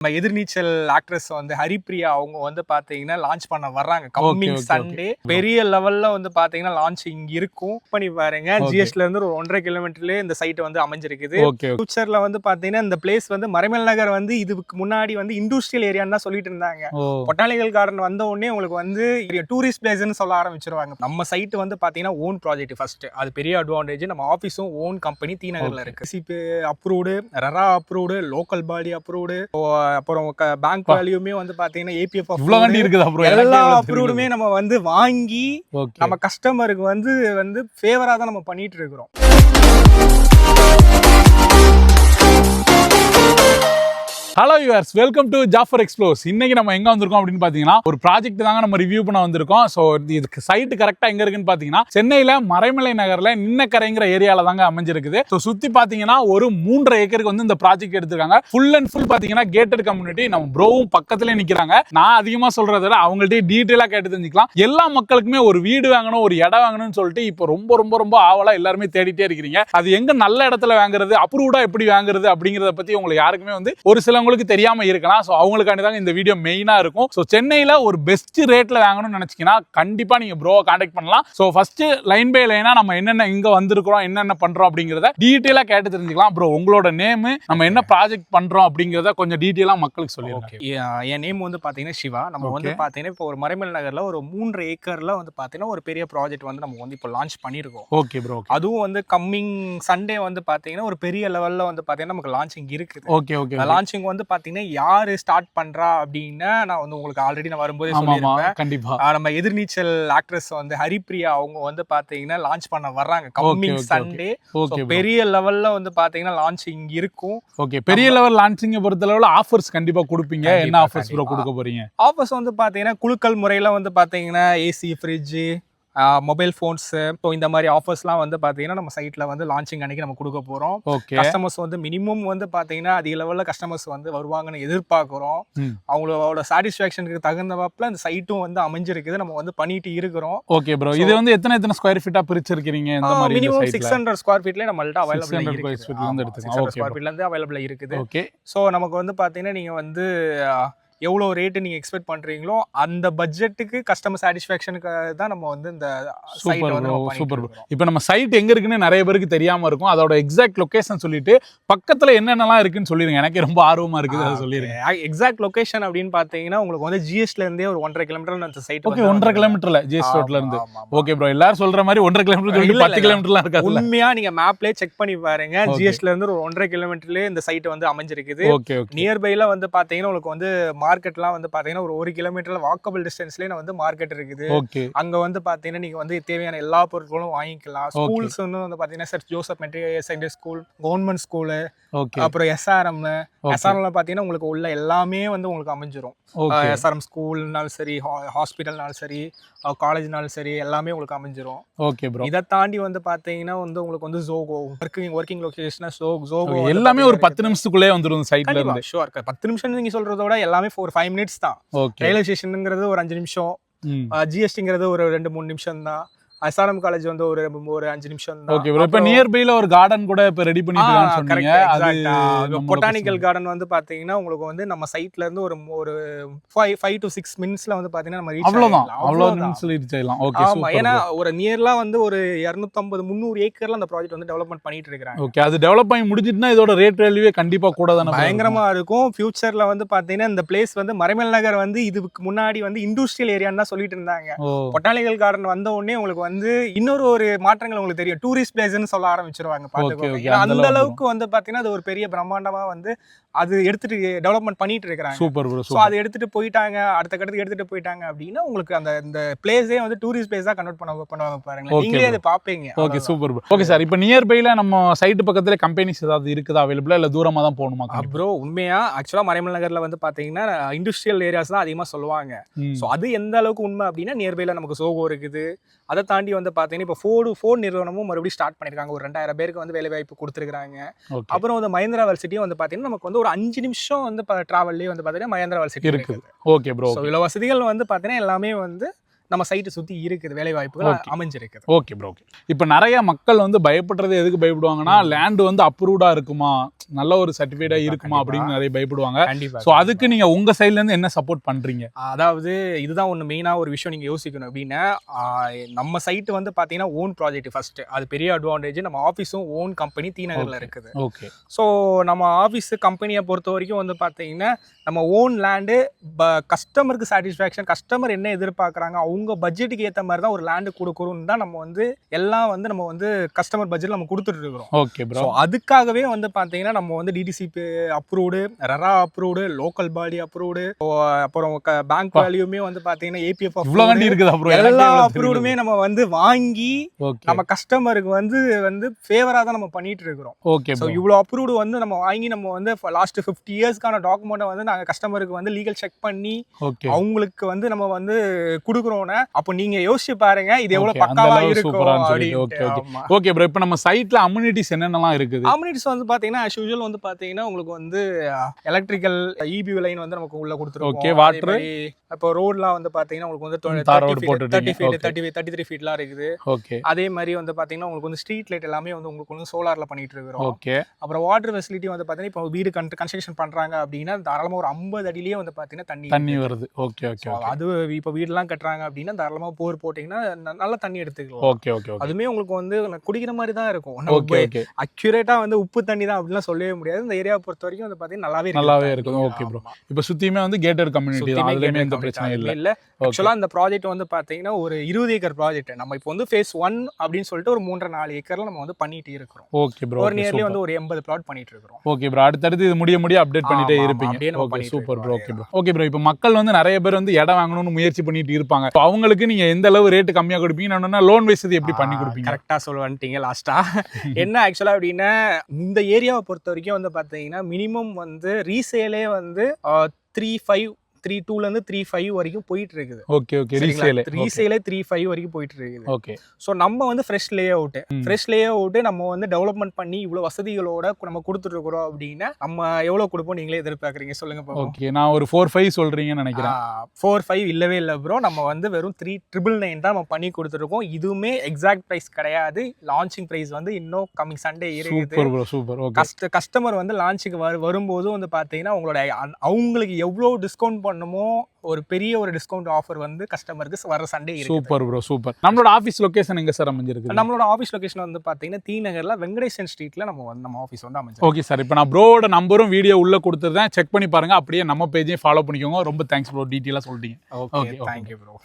நம்ம எதிர்நீச்சல் ஆக்ட்ரஸ் வந்து ஹரிப்ரியா அவங்க வந்து பாத்தீங்கன்னா லான்ச் பண்ண வர்றாங்க கம்மிங் சண்டே. பெரிய லெவல்ல வந்து பாத்தீங்கன்னா லான்ச்சிங் இருக்கும். பண்ணி பாருங்க, ஜிஎஸ்ல இருந்து ஒரு 1.5 கிலோமீட்டர்லயே இந்த சைட் வந்து அமைஞ்சிருக்குது. ஃபியூச்சர்ல வந்து பாத்தீங்கன்னா இந்த பிளேஸ் வந்து மறைமல் நகர் வந்து இதுக்கு முன்னாடி வந்து இண்டஸ்ட்ரியல் ஏரியான்னு தான் சொல்லிட்டு இருந்தாங்க. பொட்டானிக்கல் கார்டன் வந்த உடனே உங்களுக்கு வந்து டூரிஸ்ட் பிளேஸ்னு சொல்ல ஆரம்பிச்சிருவாங்க. நம்ம சைட் வந்து பாத்தீங்கன்னா ஓன் ப்ராஜெக்ட் ஃபர்ஸ்ட், அது பெரிய அட்வான்டேஜ். நம்ம ஆபீஸும் ஓன் கம்பெனி டி நகர்ல இருக்கு. CP approved, RERA approved, local body approved, அப்புறம் பேங்க் வேல்யூமே வந்து பாத்தீங்கன்னா ஏபிஎஃப் எல்லா அப்ரூவ்டுமே நம்ம வந்து வாங்கி நம்ம கஸ்டமருக்கு வந்து ஃபேவரா தான் நம்ம பண்ணிட்டு இருக்கிறோம். Hello yours, welcome to Jafar explores. இன்னைக்கு நம்ம எங்க வந்திருக்கோம் அப்படின்னு பாத்தீங்கன்னா ஒரு ப்ராஜெக்ட் தாங்க நம்ம ரிவ்யூ பண்ண வந்திருக்கோம். ஸோ இதுக்கு சைட் கரெக்டா எங்க இருக்குன்னு பாத்தீங்கன்னா சென்னையில மறைமலை நகர்ல நின்னக்கரைங்கிற ஏரியால தாங்க அமைஞ்சிருக்குது. ஸோ சுத்தி பாத்தீங்கன்னா ஒரு 3.5 ஏக்கருக்கு வந்து இந்த ப்ராஜெக்ட் எடுத்திருக்காங்க. ஃபுல் அண்ட் ஃபுல் பாத்தீங்கன்னா கேட்டட் கம்யூனிட்டி. நம்ம ப்ரோவும் பக்கத்துல நிக்கிறாங்க. நான் அதிகமா சொல்றத விட அவங்கள்ட்ட டீட்டெயிலா கேட்டு தெரிஞ்சுக்கலாம். எல்லா மக்களுக்குமே ஒரு வீடு வாங்கணும், ஒரு இடம் வாங்கணும்னு சொல்லிட்டு இப்போ ரொம்ப ஆவலா எல்லாருமே தேடிட்டே இருக்கிறீங்க. அது எங்க நல்ல இடத்துல வாங்குறது, அப்ரூவ்டா எப்படி வாங்குறது அப்படிங்கறத பத்தி உங்களுக்கு யாருக்குமே வந்து ஒரு சில உங்களுக்கு தெரியாம இருக்கலாம். சோ அவங்களுக்காண்டி தான் இந்த வீடியோ மெயினா இருக்கும். சோ சென்னையில ஒரு பெஸ்ட் ரேட்ல வாங்கணும்னு நினைச்சீங்கன்னா கண்டிப்பா நீங்க ப்ரோவை கான்டாக்ட் பண்ணலாம். சோ ஃபர்ஸ்ட் லைன் பை லைனா நம்ம என்னென்ன இங்க வந்திருக்கிறோம், என்னென்ன பண்றோம் அப்படிங்கறத டீடைலா கேட்டு தெரிஞ்சுக்கலாம். ப்ரோ உங்களோட நேம், நம்ம என்ன ப்ராஜெக்ட் பண்றோம் அப்படிங்கறத கொஞ்சம் டீடைலா மக்களுக்கு சொல்லிருங்க. என் நேம் வந்து பாத்தீங்கன்னா சிவா. நம்ம வந்து பாத்தீங்கன்னா இப்போ ஒரு மறைமல் நகர்ல ஒரு 3 ஏக்கர்ல வந்து பாத்தீங்கன்னா ஒரு பெரிய ப்ராஜெக்ட் வந்து நம்ம வந்து இப்போ லான்ச் பண்ணிருக்கோம். Okay bro. அதுவும் வந்து கம்மிங் சண்டே வந்து பாத்தீங்கன்னா ஒரு பெரிய லெவல்ல வந்து பாத்தீங்கன்னா நமக்கு லான்ச்சிங் இருக்குது. ஓகே. லான்ச்சிங் வந்து பாத்தீங்கன்னா யாரு ஸ்டார்ட் பண்றா அப்படின்னா நான் வந்து உங்களுக்கு ஆல்ரெடி நான் வரும்போதே சொல்லியிருப்பேன். கண்டிப்பா நம்ம எதிர்நீச்சல் ஆக்ட்ரஸ் வந்து ஹரிப்ரியா அவங்க வந்து பாத்தீங்கன்னா லான்ச் பண்ண வர்றாங்க கம்மிங் சண்டே. பெரிய லெவல்ல வந்து பாத்தீங்கன்னா லான்ச்சிங் இருக்கும். ஓகே, பெரிய லெவல் லான்ச்சிங் பொறுத்தளவுல ஆஃபர்ஸ் கண்டிப்பா கொடுப்பீங்க. என்ன ஆஃபர்ஸ் ப்ரோ கொடுக்க போறீங்க? ஆஃபர்ஸ் வந்து பாத்தீங்கன்னா குலுக்கல் முறையில வந்து பாத்தீங்கன்னா ஏசி, ஃப்ரிட்ஜ், மொபைல் போன்ஸ், இந்த மாதிரி ஆஃபர்ஸ்லாம் வந்து பாத்தீங்கன்னா நம்ம சைட்ல வந்து லான்ச்சிங் அன்னைக்கு நம்ம கொடுக்க போறோம். கஸ்டமர்ஸ் வந்து மினிமம் வந்து பாத்தீங்கன்னா அதிக லெவல்ல கஸ்டமர்ஸ் வந்து வருவாங்கன்னு எதிர்பார்க்கிறோம். அவங்களோட சாட்டிஸ்ஃபேக்ஷனுக்கு தகுந்தவாப்புல அந்த சைட்டும் வந்து அமைஞ்சிருக்குது. நம்ம வந்து பண்ணிட்டு இருக்கிறோம். ஓகே ப்ரோ, இது வந்து எத்தனை ஸ்கொயர் ஃபீட்டா பிரிச்சிருக்கீங்க? இந்த மாதிரி மினிமம் 600 ஸ்கொயர் ஃபீட்ல நம்மள்ட்ட அவைலபிள் இருக்கு. 600 ஸ்கொயர் ஃபீட்ல இருந்து அவைலபிள் இருக்குது. ஓகே. சோ நமக்கு வந்து பாத்தீங்கன்னா நீங்க வந்து எவ்வளோ ரேட்டு நீங்கள் எக்ஸ்பெக்ட் பண்ணுறீங்களோ அந்த பட்ஜெட்டுக்கு கஸ்டமர் சாட்டிஸ்ஃபேக்ஷனுக்கு தான் நம்ம வந்து இந்த சைட் வந்து சூப்பர். இப்போ நம்ம சைட் எங்கே இருக்குன்னு நிறைய பேருக்கு தெரியாமல் இருக்கும். அதோட எக்ஸாக்ட் லொகேஷன் சொல்லிட்டு பக்கத்தில் என்னென்னலாம் இருக்குன்னு சொல்லிடுங்க. எனக்கு ரொம்ப ஆர்வமாக இருக்குது, அதை சொல்லிடுங்க. எக்ஸாக்ட் லொகேஷன் அப்படின்னு பார்த்தீங்கன்னா உங்களுக்கு வந்து ஜிஎஸ்ல இருந்தே ஒரு 1.5 கிலோமீட்டர் அந்த சைட். ஓகே, 1.5 கிலோமீட்டர்ல ஜிஎஸ் ரோட்ல இருந்து. ஓகே ப்ரோ, எல்லாரும் சொல்ற மாதிரி 1.5 கிலோமீட்டர் 10 கிலோமீட்டர்லாம் இருக்காது. உண்மையா நீங்க மேப்லயே செக் பண்ணி பாருங்க. ஜிஎஸ்ல இருந்து ஒரு 1.5 கிலோமீட்டர்லயே இந்த சைட் வந்து அமைஞ்சிருக்குது. நியர்பைல வந்து பாத்தீங்கன்னா உங்களுக்கு வந்து மார்க்கெட்லாம் வந்து பாத்தீங்கன்னா ஒரு 1 கிலோமீட்டர்ல வாக்கபிள் டிஸ்டன்ஸ்லயே வந்து மார்க்கெட் இருக்குது. அங்க வந்து பாத்தீங்கன்னா நீங்க வந்து தேவையான எல்லா பொருட்களும் வாங்கிக்கலாம். ஸ்கூல்ஸ் வந்து பாத்தீங்கன்னா saint Joseph matriculation secondary school, government school, அப்புறம் எஸ்ஆர்எம்ல பாத்தீங்கன்னா உங்களுக்கு உள்ள எல்லாமே வந்து உங்களுக்கு அமைஞ்சிரும். எஸ்ஆர்எம் ஸ்கூல்னாலும் சரி, ஹாஸ்பிட்டல்னாலும் சரி, காலேஜ்னாலும் சரி, எல்லாமே உங்களுக்கு அமைஞ்சிரும். Okay bro. இதை தாண்டி வந்து பாத்தீங்கன்னா வந்து உங்களுக்கு வந்து ஜோகோ ஒர்க்கிங் லொகேஷன், ஜோகோ எல்லாமே ஒரு 10 நிமிஷத்துக்குள்ளே வந்துரும் சைட்ல இருந்து. ஷூர், 10 நிமிஷம் நீங்க சொல்றத விட எல்லாமே ஒரு 5 மினிட்ஸ் தான். ரயில்வே ஸ்டேஷனுங்கிறது ஒரு 5 நிமிஷம், ஜிஎஸ்டிங்கிறது ஒரு 2-3 நிமிஷம் தான், எஸ்ஆர்எம் காலேஜ் வந்து ஒரு 5 நிமிஷம் தான். Okay bro. இப்போ நியர்பைல ஒரு கார்டன் கூட இப்ப ரெடி பண்ணிட்டு இருக்காங்க சொன்னீங்க. அது பொட்டானிக்கல் கார்டன் வந்து பாத்தீங்கன்னா உங்களுக்கு வந்து நம்ம சைட்ல இருந்து ஒரு 5 to 6 மினிட்ஸ்ல வந்து பாத்தீங்கன்னா நம்ம ரீச் ஆகலாம். அவ்வளவு நிமிஷத்துல ரீச் ஆகலாம். Okay super. ஏன்னா ஒரு நியர்லா வந்து ஒரு 250-300 ஏக்கர்ல அந்த ப்ராஜெக்ட் வந்து டெவலப்மென்ட் பண்ணிட்டு இருக்காங்க. ஓகே, அது டெவலப் ஆகி முடிஞ்சிட்டுனா இதோட ரேட் வேல்யூவே கண்டிப்பா கூட தான பயங்கரமா இருக்கும். ஃபியூச்சர்ல வந்து பாத்தீங்கன்னா இந்த பிளேஸ் வந்து மறைமல் நகர் வந்து இதுக்கு முன்னாடி வந்து இண்டஸ்ட்ரியல் ஏரியான்னு தான் சொல்லிட்டு இருந்தாங்க. பொட்டானிக்கல் கார்டன் வந்த உடனே உங்களுக்கு வந்து இன்னொரு ஒரு மாற்றங்கள் உங்களுக்கு தெரியும், டூரிஸ்ட் பிளேஸ்னு சொல்ல ஆரம்பிச்சிருவாங்க. பாத்துக்கோங்க, அந்த அளவுக்கு வந்து பாத்தீங்கன்னா அது ஒரு பெரிய பிரம்மாண்டமா வந்து அது எடுத்துட்டு டெவலப்மென்ட் பண்ணிட்டு இருக்காங்க. Super bro. சோ அது எடுத்துட்டு போயிட்டாங்க, அடுத்த கட்டத்துக்கு எடுத்துட்டு போயிட்டாங்க அப்படின்னா உங்களுக்கு அந்த பிளேஸே வந்து டூரிஸ்ட் பிளேஸா கன்வெர்ட் பண்ணுவாங்க பாருங்க. நீங்களே அதை பாப்பீங்க. Okay super bro. Okay sir, இப்போ நியர்பைல நம்ம சைட் பக்கத்துல கம்பெனிஸ் ஏதாவது இருக்குதா அவைலபிளா, இல்ல தூரமா தான் போகணுமா? ப்ரோ உண்மையா ஆக்சுவலா மறைமல் நகர்ல வந்து பாத்தீங்கன்னா இண்டஸ்ட்ரியல் ஏரியாஸ் தான் அதிகமா சொல்லுவாங்க. சோ அது எந்த அளவுக்கு உண்மை அப்படின்னா நியர்பைல நமக்கு சோகோ இருக்குது. அதை தாண்டி வந்து பாத்தீங்கன்னா இப்போ ஃபோர்டு நிறுவனமும் மறுபடியும் ஸ்டார்ட் பண்ணிருக்காங்க. ஒரு 2000 பேருக்கு வந்து வேலை வாய்ப்பு கொடுத்துருக்காங்க. அப்புறம் வந்து மஹிந்திரா வேர்ல்ட் சிட்டியும் வந்து பாத்தீங்கன்னா நமக்கு வந்து ஒரு 5 நிமிஷம் வந்து டிராவல்லயே வந்து பாத்தீங்கன்னா மஹிந்திரா வேர்ல்ட் சிட்டி இருக்குது. Okay bro. இவ்வளவு வசதிகள் வந்து பாத்தீங்கன்னா எல்லாமே வந்து நம்ம சைட்டை சுத்தி இருக்குது, வேலை வாய்ப்புகள் அமைஞ்சிருக்குது. Okay bro. ஓகே, இப்போ நிறைய மக்கள் வந்து பயப்படுறது எதுக்கு பயப்படுவாங்கன்னா, லேண்ட் வந்து அப்ரூவ்டா இருக்குமா, நல்ல ஒரு சர்டிஃபிகேட்டா இருக்குமா அப்படின்னு நிறைய பயப்படுவாங்க. கண்டிப்பா. ஸோ அதுக்கு நீங்க உங்க சைட்ல இருந்து என்ன சப்போர்ட் பண்றீங்க? அதாவது இதுதான் ஒன்று மெயினா ஒரு விஷயம் நீங்க யோசிக்கணும். அப்படின்னா நம்ம சைட்டு வந்து பாத்தீங்கன்னா ஓன் ப்ராஜெக்ட் ஃபர்ஸ்ட், அது பெரிய அட்வான்டேஜ். நம்ம ஆஃபீஸும் ஓன் கம்பெனி தீநகர்ல இருக்குது. ஓகே. ஸோ நம்ம ஆஃபீஸ் கம்பெனியை பொறுத்த வரைக்கும் வந்து பாத்தீங்கன்னா நம்ம ஓன் லேண்டு, கஸ்டமருக்கு சாட்டிஸ்ஃபேக்ஷன், கஸ்டமர் என்ன எதிர்பார்க்குறாங்க அவங்க பட்ஜெட்டுக்கு ஏற்ற மாதிரி தான் ஒரு லேண்டு கொடுக்குறோம்னு தான் நம்ம வந்து எல்லாம் வந்து நம்ம வந்து கஸ்டமர் பட்ஜெட் நம்ம கொடுத்துட்டு இருக்கிறோம். Okay bro. அதுக்காகவே வந்து பாத்தீங்கன்னா நம்ம வந்து DTCP approved, RERA approved, local body approved, அப்புறம் பேங்க் வேல்யூமே வந்து பாத்தீங்கன்னா ஏபிஎஃப் எல்லா அப்ரூவ்டுமே நம்ம வந்து வாங்கி நம்ம கஸ்டமருக்கு வந்து ஃபேவரா தான் நம்ம பண்ணிட்டு இருக்கிறோம். ஓகே. ஸோ இவ்வளோ அப்ரூவ்டு வந்து நம்ம வாங்கி நம்ம வந்து லாஸ்ட் 50 இயர்ஸ்க்கான டாக்குமெண்ட்டை வந்து நாங்கள் கஸ்டமருக்கு வந்து லீகல் செக் பண்ணி அவங்களுக்கு வந்து நம்ம வந்து கொடுக்குறோம்னா அப்போ நீங்க யோசிச்சு பாருங்க இது எவ்வளவு பக்காவா இருக்கும். Okay bro. இப்போ நம்ம சைட்ல அம்யூனிட்டிஸ் என்னென்னலாம் இருக்குது? அம்யூனிட்டிஸ் வந்து பாத்தீங்கன்னா as usual வந்து பாத்தீங்கன்னா உங்களுக்கு வந்து எலக்ட்ரிக்கல் இபி லைன் வந்து நமக்கு உள்ள கொடுத்துருக்கோம். ஓகே. வாட்டர், இப்போ ரோட்லாம் வந்து பாத்தீங்கன்னா உங்களுக்கு வந்து 33 ஃபீட்லாம் இருக்குது. ஓகே. அதே மாதிரி வந்து பாத்தீங்கன்னா உங்களுக்கு வந்து ஸ்ட்ரீட் லைட் எல்லாமே வந்து உங்களுக்கு வந்து சோலார்ல பண்ணிட்டு இருக்கிறோம். ஓகே. அப்புறம் வாட்டர் ஃபெசிலிட்டி வந்து பாத்தீங்கன்னா இப்போ வீடு கன்ஸ்ட்ரக்ஷன் பண்றாங்க அப்படின்னா தாராளமா ஒரு 50 அடியிலேயே வந்து பாத்தீங்கன்னா தண்ணி வருது. ஓகே. ஓகே. அது இப்போ வீடுலாம் கட்டுறாங்க அப்படின்னா தாராளமா போர் போட்டீங்கன்னா நல்ல தண்ணி எடுத்துக்கலாம். ஓகே. ஓகே. அதுமே உங்களுக்கு வந்து குடிக்கிற மாதிரி தான் இருக்கும். ஓகே. ஓகே. அக்யூரேட்டா வந்து உப்பு தண்ணி தான் அப்படிலாம் சொல்லவே முடியாது. இந்த ஏரியாவை பொறுத்த வரைக்கும் வந்து பாத்தீங்கன்னா நல்லாவே இருக்கும். Okay bro. இப்போ சுத்தியுமே வந்து கேட்டட் கம்யூனிட்டி தான், அதுலயே எந்த பிரச்சனையும் இல்ல. ஆக்சுவலா இந்த ப்ராஜெக்ட் வந்து பாத்தீங்கன்னா ஒரு 20 ஏக்கர் ப்ராஜெக்ட். நம்ம இப்போ வந்து ஃபேஸ் 1 அப்படின்னு சொல்லிட்டு ஒரு 3.5 ஏக்கர்ல நம்ம வந்து பண்ணிட்டு இருக்கிறோம். Okay bro. ஒரு நியர்லி வந்து ஒரு 80 பிளாட் பண்ணிட்டு இருக்கிறோம். Okay bro. அடுத்து இது முடிய அப்டேட் பண்ணிட்டே இருப்பீங்க. Okay, super bro. Okay bro. Okay bro. இப்போ மக்கள் வந்து நிறைய பேர் வந்து இடம் வாங்கணும்னு முயற்சி பண்ணிட்டு இருப்பாங்க. அவங்களுக்கு நீங்க எந்த அளவு ரேட் கம்மியா கொடுப்பீங்க, லோன் வசதி எப்படி பண்ணி கொடுப்பீங்க? கரெக்டா சொல்லுவீங்க லாஸ்டா. என்ன ஆக்சுவலா அப்படின்னா இந்த ஏரியாவை பொறுத்த வரைக்கும் வந்து பாத்தீங்கன்னா மினிமம் வந்து ரீசேலே வந்து 3.2ல இருந்து 3.5 வரைக்கும் போயிட்டு இருக்குது. ஓகே. ஓகே. ரீசேலே 3.5 வரைக்கும் போயிட்டு இருக்குது. ஓகே. சோ நம்ம வந்து ஃப்ரெஷ் லே அவுட் நம்ம வந்து டெவலப்மெண்ட் பண்ணி இவ்வளவு வசதிகளோட நம்ம கொடுத்துட்டு இருக்கோம் அப்படின்னா நம்ம எவ்வளவு கொடுப்போம் நீங்களே எதிர்பார்க்கறீங்க சொல்லுங்க பாப்போம். ஓகே. நான் ஒரு 4.5 சொல்றீங்கன்னு நினைக்கிறேன். 4.5 இல்லவே இல்ல ப்ரோ. நம்ம வந்து வெறும் 3,999 தான் நம்ம பண்ணி கொடுத்துருக்கோம். இதுவுமே எக்ஸாக்ட் பிரைஸ் கிடையாது. லான்ச்சிங் பிரைஸ் வந்து இன்னும் கமிங் சண்டே இருக்குது. Super bro. Super. Okay. Customer வந்து லான்ச்சுக்கு வரும்போது வந்து பாத்தீங்கன்னா அவங்களுக்கு எவ்வளவு டிஸ்கவுண்ட் பண்ணுமோ ஒரு பெரிய ஒரு டிஸ்கவுண்ட் ஆஃபர் வந்து கஸ்டமருக்கு வர சண்டே இருக்கு. Super bro. சூப்பர். நம்மளோட ஆபீஸ் லொகேஷன் எங்க சார் அமைஞ்சிருக்கு? நம்மளோட ஆபீஸ் லொகேஷன் வந்து பாத்தீங்கன்னா தீநகர்ல வெங்கடேசன் ஸ்ட்ரீட்ல நம்ம ஆபீஸ் வந்து அமைஞ்சிருக்கு. Okay sir. இப்போ நான் ப்ரோவோட நம்பரும் வீடியோ உள்ள கொடுத்துருந்தேன், செக் பண்ணி பாருங்க. அப்படியே நம்ம பேஜையும் ஃபாலோ பண்ணிக்கோங்க. ரொம்ப தேங்க்ஸ் ப்ரோ, டீட்டெயிலா சொல்லிட்டீங்க. ஓகே. Thank you bro.